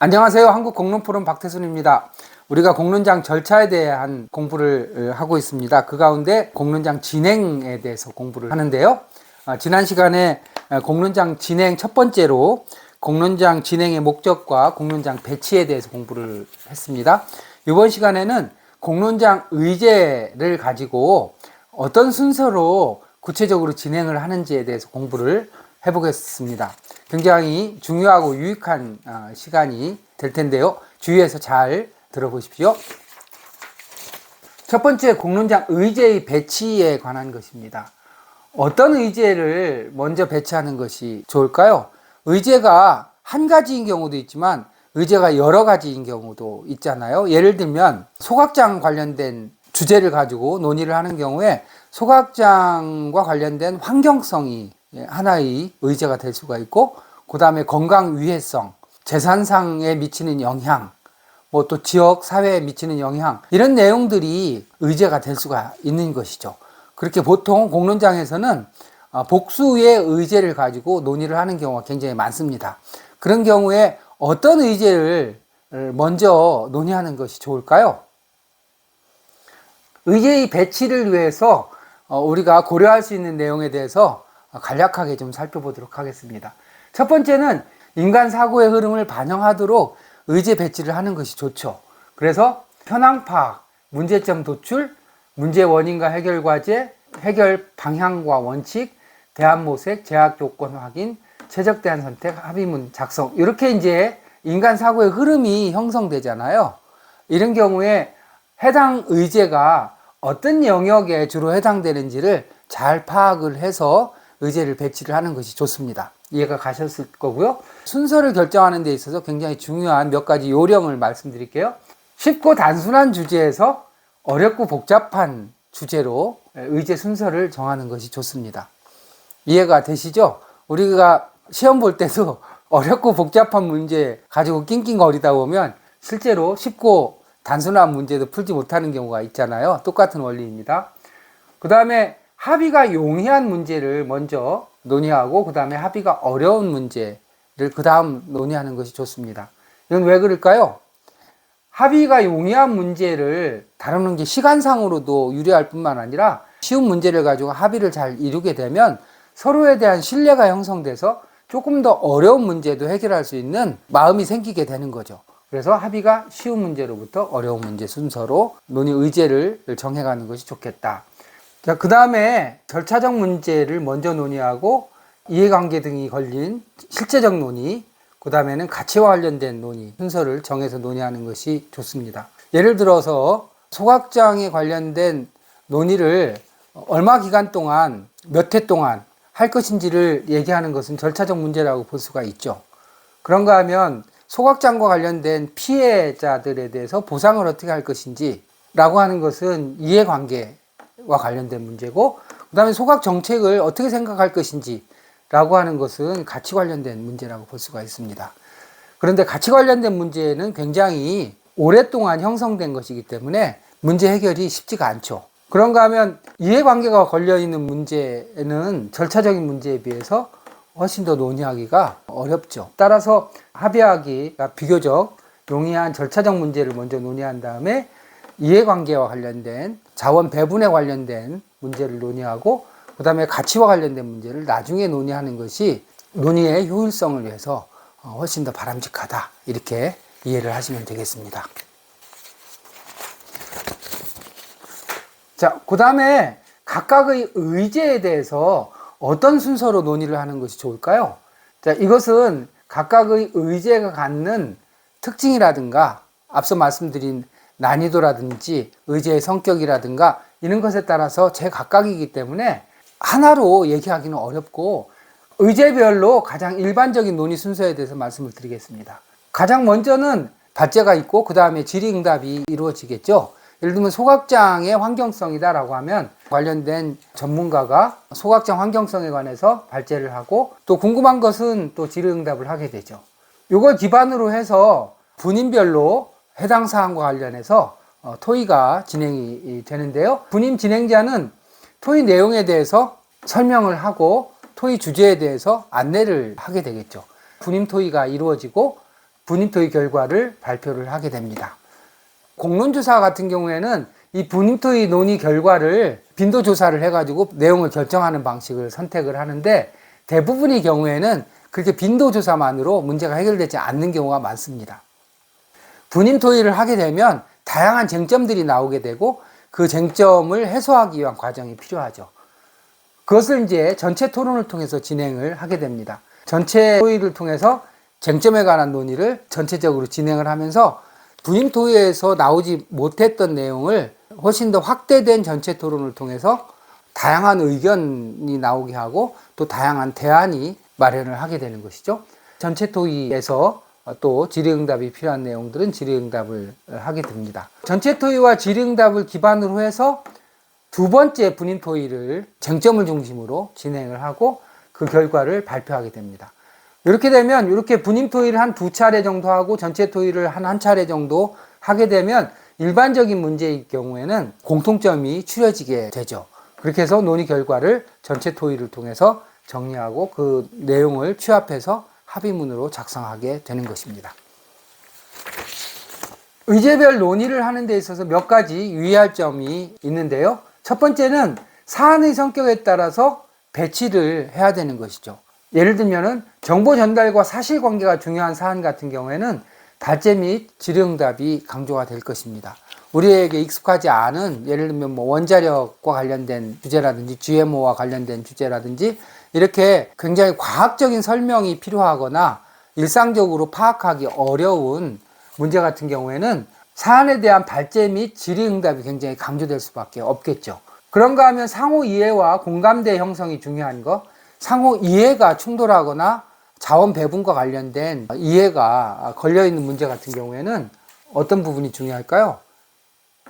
안녕하세요. 한국공론포럼 박태순입니다. 우리가 공론장 절차에 대한 공부를 하고 있습니다. 그 가운데 공론장 진행에 대해서 공부를 하는데요. 지난 시간에 공론장 진행 첫 번째로 공론장 진행의 목적과 공론장 배치에 대해서 공부를 했습니다. 이번 시간에는 공론장 의제를 가지고 어떤 순서로 구체적으로 진행을 하는지에 대해서 공부를 해보겠습니다. 굉장히 중요하고 유익한 시간이 될 텐데요. 주의해서 잘 들어보십시오. 첫 번째, 공론장 의제의 배치에 관한 것입니다. 어떤 의제를 먼저 배치하는 것이 좋을까요? 의제가 한 가지인 경우도 있지만 의제가 여러 가지인 경우도 있잖아요. 예를 들면 소각장 관련된 주제를 가지고 논의를 하는 경우에 소각장과 관련된 환경성이 하나의 의제가 될 수가 있고, 그 다음에 건강 위해성, 재산상에 미치는 영향, 뭐 또 지역 사회에 미치는 영향, 이런 내용들이 의제가 될 수가 있는 것이죠. 그렇게 보통 공론장에서는 복수의 의제를 가지고 논의를 하는 경우가 굉장히 많습니다. 그런 경우에 어떤 의제를 먼저 논의하는 것이 좋을까요? 의제의 배치를 위해서 우리가 고려할 수 있는 내용에 대해서 간략하게 좀 살펴보도록 하겠습니다. 첫 번째는 인간 사고의 흐름을 반영하도록 의제 배치를 하는 것이 좋죠. 그래서 현황 파악, 문제점 도출, 문제 원인과 해결 과제, 해결 방향과 원칙, 대안 모색, 제약 조건 확인, 최적 대안 선택, 합의문 작성, 이렇게 이제 인간 사고의 흐름이 형성되잖아요. 이런 경우에 해당 의제가 어떤 영역에 주로 해당되는지를 잘 파악을 해서 의제를 배치를 하는 것이 좋습니다. 이해가 가셨을 거고요. 순서를 결정하는 데 있어서 굉장히 중요한 몇 가지 요령을 말씀드릴게요. 쉽고 단순한 주제에서 어렵고 복잡한 주제로 의제 순서를 정하는 것이 좋습니다. 이해가 되시죠? 우리가 시험 볼 때도 어렵고 복잡한 문제 가지고 낑낑거리다 보면 실제로 쉽고 단순한 문제도 풀지 못하는 경우가 있잖아요. 똑같은 원리입니다. 그 다음에 합의가 용이한 문제를 먼저 논의하고, 그 다음에 합의가 어려운 문제를 그 다음 논의하는 것이 좋습니다. 이건 왜 그럴까요? 합의가 용이한 문제를 다루는 게 시간상으로도 유리할 뿐만 아니라 쉬운 문제를 가지고 합의를 잘 이루게 되면 서로에 대한 신뢰가 형성돼서 조금 더 어려운 문제도 해결할 수 있는 마음이 생기게 되는 거죠. 그래서 합의가 쉬운 문제로부터 어려운 문제 순서로 논의 의제를 정해가는 것이 좋겠다. 자, 그 다음에 절차적 문제를 먼저 논의하고 이해관계 등이 걸린 실제적 논의, 그 다음에는 가치와 관련된 논의 순서를 정해서 논의하는 것이 좋습니다. 예를 들어서 소각장에 관련된 논의를 얼마 기간 동안, 몇 회 동안 할 것인지를 얘기하는 것은 절차적 문제라고 볼 수가 있죠. 그런가 하면 소각장과 관련된 피해자들에 대해서 보상을 어떻게 할 것인지 라고 하는 것은 이해관계와 관련된 문제고, 그 다음에 소각 정책을 어떻게 생각할 것인지 라고 하는 것은 가치 관련된 문제라고 볼 수가 있습니다. 그런데 가치 관련된 문제는 굉장히 오랫동안 형성된 것이기 때문에 문제 해결이 쉽지가 않죠. 그런가 하면 이해관계가 걸려있는 문제는 절차적인 문제에 비해서 훨씬 더 논의하기가 어렵죠. 따라서 합의하기가 비교적 용이한 절차적 문제를 먼저 논의한 다음에 이해관계와 관련된 자원 배분에 관련된 문제를 논의하고, 그 다음에 가치와 관련된 문제를 나중에 논의하는 것이 논의의 효율성을 위해서 훨씬 더 바람직하다, 이렇게 이해를 하시면 되겠습니다. 자, 그 다음에 각각의 의제에 대해서 어떤 순서로 논의를 하는 것이 좋을까요? 자, 이것은 각각의 의제가 갖는 특징이라든가 앞서 말씀드린 난이도라든지 의제의 성격이라든가 이런 것에 따라서 제각각이기 때문에 하나로 얘기하기는 어렵고, 의제별로 가장 일반적인 논의 순서에 대해서 말씀을 드리겠습니다. 가장 먼저는 발제가 있고 그 다음에 질의응답이 이루어지겠죠. 예를 들면 소각장의 환경성이다 라고 하면 관련된 전문가가 소각장 환경성에 관해서 발제를 하고, 또 궁금한 것은 또 질의응답을 하게 되죠. 이걸 기반으로 해서 분인별로 해당 사항과 관련해서 토의가 진행이 되는데요. 분임 진행자는 토의 내용에 대해서 설명을 하고 토의 주제에 대해서 안내를 하게 되겠죠. 분임 토의가 이루어지고 분임토의 결과를 발표를 하게 됩니다. 공론조사 같은 경우에는 이 분임토의 논의 결과를 빈도조사를 해가지고 내용을 결정하는 방식을 선택을 하는데, 대부분의 경우에는 그렇게 빈도조사만으로 문제가 해결되지 않는 경우가 많습니다. 분임토의를 하게 되면 다양한 쟁점들이 나오게 되고 그 쟁점을 해소하기 위한 과정이 필요하죠. 그것을 이제 전체 토론을 통해서 진행을 하게 됩니다. 전체 토의를 통해서 쟁점에 관한 논의를 전체적으로 진행을 하면서 분임토의에서 나오지 못했던 내용을 훨씬 더 확대된 전체 토론을 통해서 다양한 의견이 나오게 하고 또 다양한 대안이 마련을 하게 되는 것이죠. 전체 토의에서 또 질의응답이 필요한 내용들은 질의응답을 하게 됩니다. 전체 토의와 질의응답을 기반으로 해서 두 번째 분임토의를 쟁점을 중심으로 진행을 하고 그 결과를 발표하게 됩니다. 이렇게 되면 이렇게 분임토의를 한 두 차례 정도 하고 전체 토의를 한 차례 정도 하게 되면 일반적인 문제일 경우에는 공통점이 추려지게 되죠. 그렇게 해서 논의 결과를 전체 토의를 통해서 정리하고 그 내용을 취합해서 합의문으로 작성하게 되는 것입니다. 의제별 논의를 하는 데 있어서 몇 가지 유의할 점이 있는데요. 첫 번째는 사안의 성격에 따라서 배치를 해야 되는 것이죠. 예를 들면은 정보 전달과 사실관계가 중요한 사안 같은 경우에는 발제 및 질의응답이 강조가 될 것입니다. 우리에게 익숙하지 않은, 예를 들면 뭐 원자력과 관련된 주제라든지 GMO와 관련된 주제라든지 이렇게 굉장히 과학적인 설명이 필요하거나 일상적으로 파악하기 어려운 문제 같은 경우에는 사안에 대한 발제 및 질의응답이 굉장히 강조될 수밖에 없겠죠. 그런가 하면 상호 이해와 공감대 형성이 중요한 거, 상호 이해가 충돌하거나 자원 배분과 관련된 이해가 걸려있는 문제 같은 경우에는 어떤 부분이 중요할까요?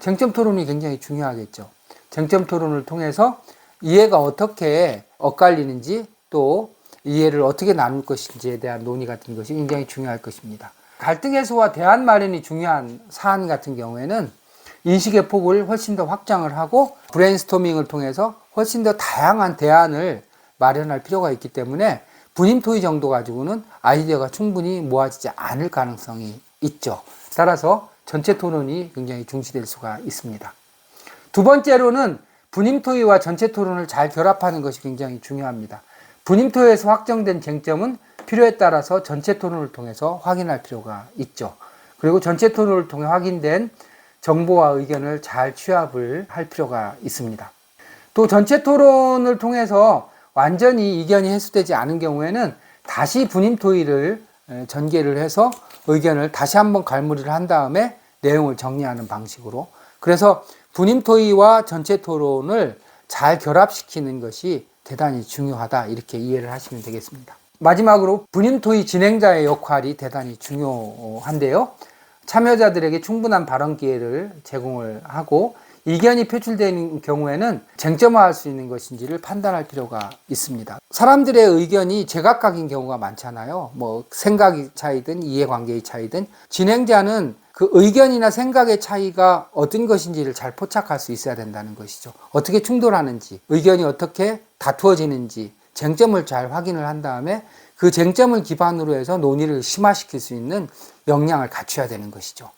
쟁점 토론이 굉장히 중요하겠죠. 쟁점 토론을 통해서 이해가 어떻게 엇갈리는지 또 이해를 어떻게 나눌 것인지에 대한 논의 같은 것이 굉장히 중요할 것입니다. 갈등 해소와 대안 마련이 중요한 사안 같은 경우에는 인식의 폭을 훨씬 더 확장을 하고 브레인스토밍을 통해서 훨씬 더 다양한 대안을 마련할 필요가 있기 때문에 분임토의 정도 가지고는 아이디어가 충분히 모아지지 않을 가능성이 있죠. 따라서 전체 토론이 굉장히 중시될 수가 있습니다. 두 번째로는 분임토의와 전체 토론을 잘 결합하는 것이 굉장히 중요합니다. 분임토의에서 확정된 쟁점은 필요에 따라서 전체 토론을 통해서 확인할 필요가 있죠. 그리고 전체 토론을 통해 확인된 정보와 의견을 잘 취합을 할 필요가 있습니다. 또 전체 토론을 통해서 완전히 이견이 해소되지 않은 경우에는 다시 분임토의를 전개를 해서 의견을 다시 한번 갈무리를 한 다음에 내용을 정리하는 방식으로, 그래서 분임토의와 전체 토론을 잘 결합시키는 것이 대단히 중요하다, 이렇게 이해를 하시면 되겠습니다. 마지막으로 분임토의 진행자의 역할이 대단히 중요한데요. 참여자들에게 충분한 발언 기회를 제공을 하고 이견이 표출되는 경우에는 쟁점화할 수 있는 것인지를 판단할 필요가 있습니다. 사람들의 의견이 제각각인 경우가 많잖아요. 뭐 생각의 차이든 이해관계의 차이든 진행자는 그 의견이나 생각의 차이가 어떤 것인지를 잘 포착할 수 있어야 된다는 것이죠. 어떻게 충돌하는지, 의견이 어떻게 다투어지는지 쟁점을 잘 확인을 한 다음에 그 쟁점을 기반으로 해서 논의를 심화시킬 수 있는 역량을 갖춰야 되는 것이죠.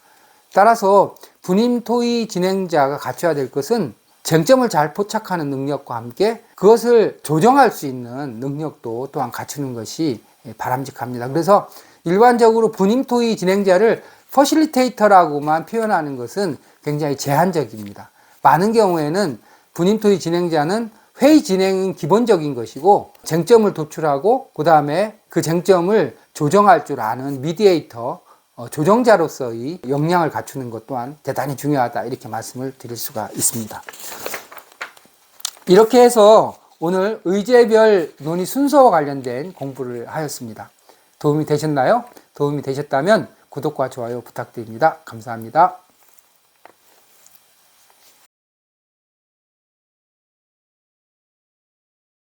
따라서 분임토의 진행자가 갖춰야 될 것은 쟁점을 잘 포착하는 능력과 함께 그것을 조정할 수 있는 능력도 또한 갖추는 것이 바람직합니다. 그래서 일반적으로 분임토의 진행자를 퍼실리테이터라고만 표현하는 것은 굉장히 제한적입니다. 많은 경우에는 분임토의 진행자는 회의 진행은 기본적인 것이고 쟁점을 도출하고 그 다음에 그 쟁점을 조정할 줄 아는 미디에이터, 조정자로서의 역량을 갖추는 것 또한 대단히 중요하다, 이렇게 말씀을 드릴 수가 있습니다. 이렇게 해서 오늘 의제별 논의 순서와 관련된 공부를 하였습니다. 도움이 되셨나요? 도움이 되셨다면 구독과 좋아요 부탁드립니다. 감사합니다.